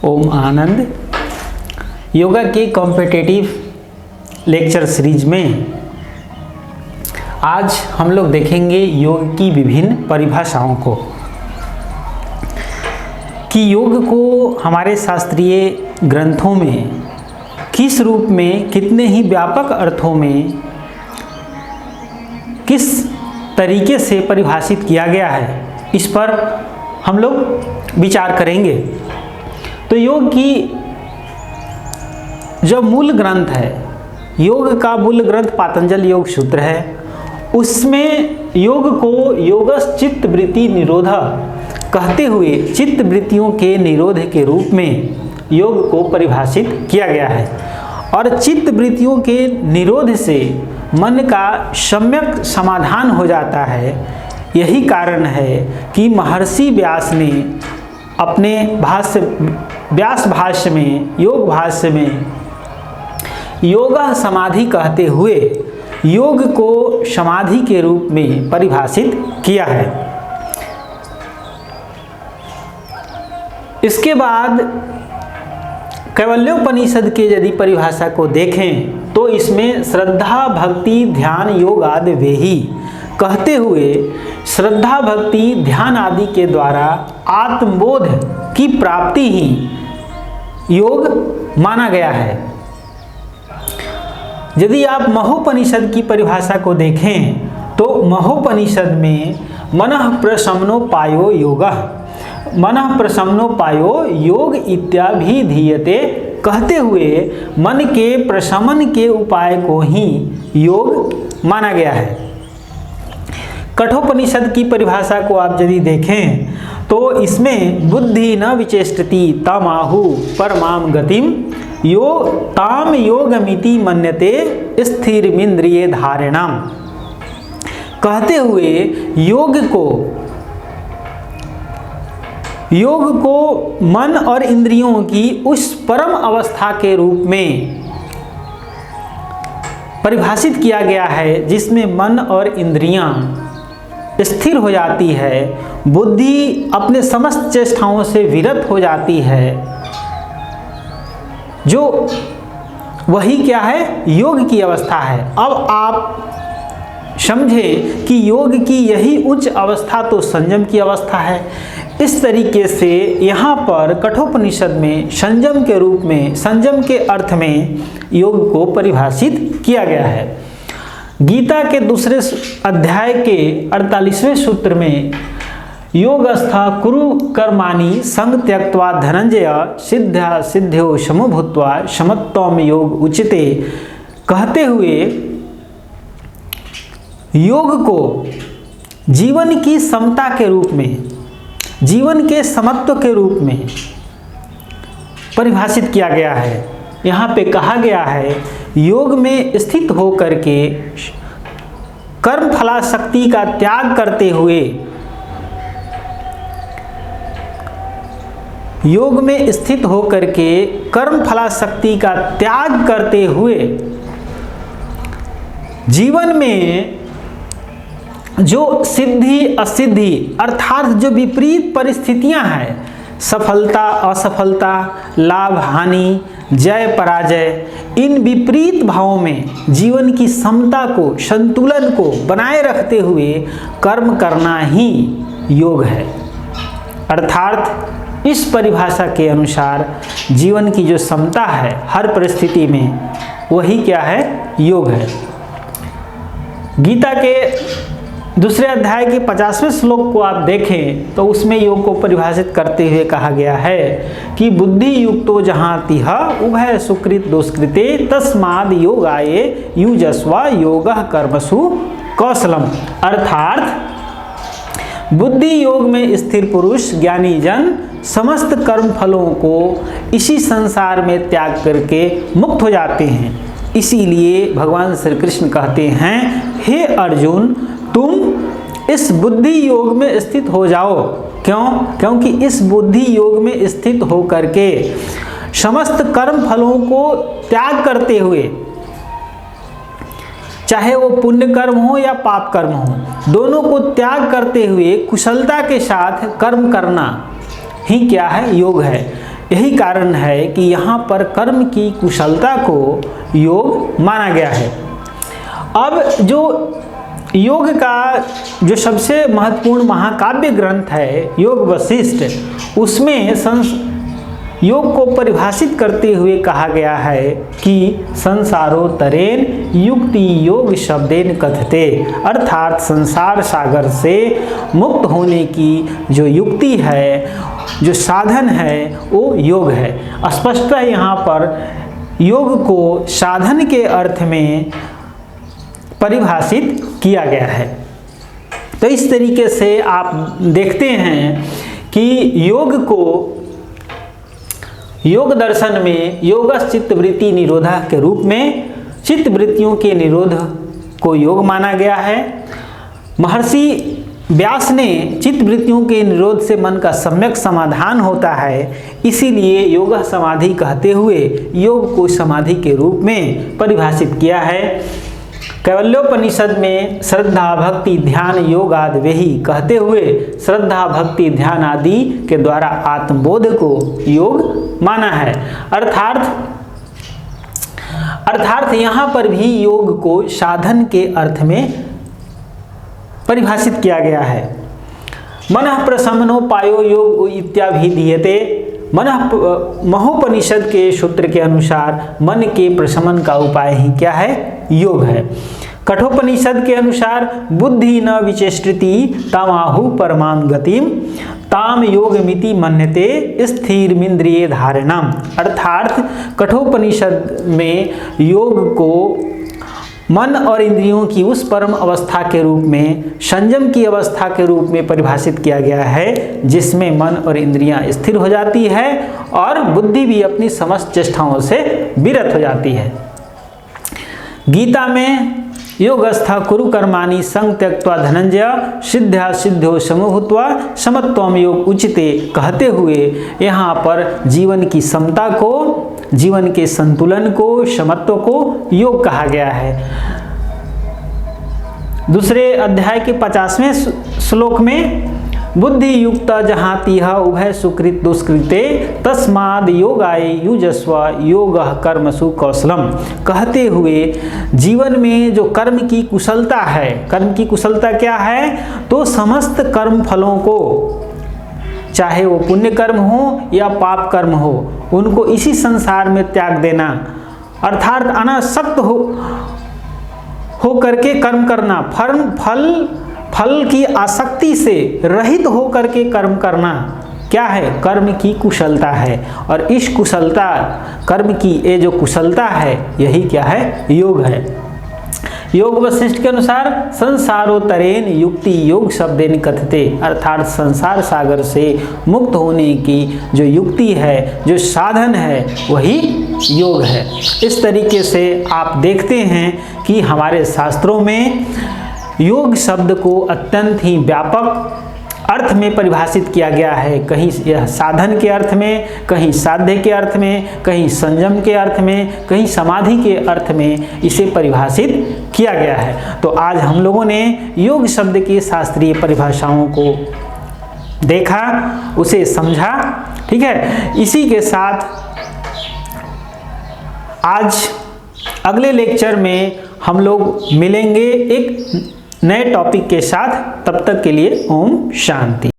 ओम आनंद। योगा के competitive lecture series में आज हम लोग देखेंगे योग की विभिन्न परिभाषाओं को, कि योग को हमारे शास्त्रीय ग्रंथों में किस रूप में, कितने ही व्यापक अर्थों में, किस तरीके से परिभाषित किया गया है, इस पर हम लोग विचार करेंगे। तो योग की जो मूल ग्रंथ है, योग का मूल ग्रंथ पातंजल योग सूत्र है। उसमें योग को योगस चित्त वृत्ति निरोध कहते हुए चित्त वृत्तियों के निरोध के रूप में योग को परिभाषित किया गया है। और चित्त वृत्तियों के निरोध से मन का सम्यक समाधान हो जाता है। यही कारण है कि महर्षि व्यास ने अपने व्यास भाष्य में, योग भाष्य में योग समाधि कहते हुए योग को समाधि के रूप में परिभाषित किया है। इसके बाद कैवल्योपनिषद के यदि परिभाषा को देखें तो इसमें श्रद्धा भक्ति ध्यान योग आदि वेही कहते हुए श्रद्धा भक्ति ध्यान आदि के द्वारा आत्मबोध की प्राप्ति ही योग माना गया है। यदि आप महोपनिषद की परिभाषा को देखें तो महोपनिषद में मनः प्रशमनोपायो योगः, मनः प्रशमनोपायो योग इत्याभिधीयते कहते हुए मन के प्रशमन के उपाय को ही योग माना गया है। कठोपनिषद की परिभाषा को आप यदि देखें तो इसमें बुद्धि न विचेष्टति तमाहु परमाम गतिम यो ताम योगमिति मन्यते स्थिरमिंद्रिये धारिणाम कहते हुए योग को मन और इंद्रियों की उस परम अवस्था के रूप में परिभाषित किया गया है जिसमें मन और इंद्रियां स्थिर हो जाती है, बुद्धि अपने समस्त चेष्टाओं से विरत हो जाती है। जो वही क्या है, योग की अवस्था है। अब आप समझे कि योग की यही उच्च अवस्था तो संयम की अवस्था है। इस तरीके से यहाँ पर कठोपनिषद में संयम के रूप में, संयम के अर्थ में योग को परिभाषित किया गया है। गीता के दूसरे अध्याय के 48वें सूत्र में योगस्था कुरु कर्माणि संग त्यक्त्वा धनंजय सिद्ध्या सिद्ध्यो समो भूत्वा समत्वम योग उचिते कहते हुए योग को जीवन की समता के रूप में, जीवन के समत्व के रूप में परिभाषित किया गया है। यहाँ पे कहा गया है योग में स्थित होकर के कर्म फलाशक्ति का त्याग करते हुए, योग में स्थित होकर के कर्म फलाशक्ति का त्याग करते हुए जीवन में जो सिद्धि असिद्धि अर्थात जो विपरीत परिस्थितियां हैं, सफलता असफलता, लाभ हानि, जय पराजय, इन विपरीत भावों में जीवन की समता को, संतुलन को बनाए रखते हुए कर्म करना ही योग है। अर्थात इस परिभाषा के अनुसार जीवन की जो समता है हर परिस्थिति में, वही क्या है, योग है। गीता के दूसरे अध्याय के 50वें श्लोक को आप देखें तो उसमें योग को परिभाषित करते हुए कहा गया है कि बुद्धि युक्तो जहाँ तिह उभय सुकृत दुष्कृते तस्माद योगाये युजस्व योगः कर्मसु कौशलम। अर्थात बुद्धि योग में स्थिर पुरुष ज्ञानी जन समस्त कर्म फलों को इसी संसार में त्याग करके मुक्त हो जाते हैं। इसीलिए भगवान श्री कृष्ण कहते हैं, हे अर्जुन तुम इस बुद्धि योग में स्थित हो जाओ। क्यों? क्योंकि इस बुद्धि योग में स्थित हो करके समस्त कर्म फलों को त्याग करते हुए, चाहे वो पुण्य कर्म हो या पाप कर्म हो, दोनों को त्याग करते हुए कुशलता के साथ कर्म करना ही क्या है, योग है। यही कारण है कि यहाँ पर कर्म की कुशलता को योग माना गया है। अब जो योग का जो सबसे महत्वपूर्ण महाकाव्य ग्रंथ है योग वशिष्ठ, उसमें योग को परिभाषित करते हुए कहा गया है कि संसारो तरेन युक्ति योग शब्देन कथते, अर्थात संसार सागर से मुक्त होने की जो युक्ति है, जो साधन है, वो योग है। स्पष्टतः यहाँ पर योग को साधन के अर्थ में परिभाषित किया गया है। तो इस तरीके से आप देखते हैं कि योग को योग दर्शन में योगस चित्तवृत्ति निरोधा के रूप में चित्तवृत्तियों के निरोध को योग माना गया है। महर्षि व्यास ने चित्तवृत्तियों के निरोध से मन का सम्यक समाधान होता है, इसीलिए योग समाधि कहते हुए योग को समाधि के रूप में परिभाषित किया है। कैवल्योपनिषद में श्रद्धा भक्ति ध्यान योग आदि वेही कहते हुए श्रद्धा भक्ति ध्यान आदि के द्वारा आत्मबोध को योग माना है। अर्थात यहाँ पर भी योग को साधन के अर्थ में परिभाषित किया गया है। मनः प्रशमनो पायो योग इत्याभिधीयते। महोपनिषद के सूत्र के अनुसार मन के प्रशमन का उपाय ही क्या है? योग है। कठोपनिषद के अनुसार बुद्धि न विचेष्टिति तमाहु परमां गतिम ताम योगमिति मन्यते स्थिरमिंद्रिय धारणम। अर्थात कठोपनिषद में योग को मन और इंद्रियों की उस परम अवस्था के रूप में, संयम की अवस्था के रूप में परिभाषित किया गया है, जिसमें मन और इंद्रियां स्थिर हो जाती है और बुद्धि भी अपनी समस्त चेष्टाओं से विरत हो जाती है। गीता में योगस्थ कुरु कर्माणि संग त्यक्त्वा धनंजय सिद्ध्या सिद्धो समभूत्वा समत्वम योग उचिते कहते हुए यहाँ पर जीवन की समता को, जीवन के संतुलन को, समत्व को योग कहा गया है। दूसरे अध्याय के 50वें श्लोक में बुद्धि युक्त जहाति उभय सुकृत दुष्कृते तस्माद योगाय युजस्व योग कर्मसु कौशलम कहते हुए जीवन में जो कर्म की कुशलता है, कर्म की कुशलता क्या है? तो समस्त कर्म फलों को, चाहे वो पुण्य कर्म हो या पाप कर्म हो, उनको इसी संसार में त्याग देना, अर्थात अनासक्त हो करके कर्म करना, फल की आसक्ति से रहित हो करके कर्म करना क्या है? कर्म की कुशलता है। और इस कुशलता, कर्म की ये जो कुशलता है, यही क्या है? योग है। योग वशिष्ठ के अनुसार संसारोत्तरेन युक्ति योग शब्देन कथते, अर्थात संसार सागर से मुक्त होने की जो युक्ति है, जो साधन है, वही योग है। इस तरीके से आप देखते हैं कि हमारे शास्त्रों में योग शब्द को अत्यंत ही व्यापक अर्थ में परिभाषित किया गया है। कहीं यह साधन के अर्थ में, कहीं साध्य के अर्थ में, कहीं संयम के अर्थ में, कहीं समाधि के अर्थ में इसे परिभाषित किया गया है। तो आज हम लोगों ने योग शब्द की शास्त्रीय परिभाषाओं को देखा, उसे समझा। ठीक है, इसी के साथ आज अगले लेक्चर में हम लोग मिलेंगे एक नए टॉपिक के साथ। तब तक के लिए ओम शांति।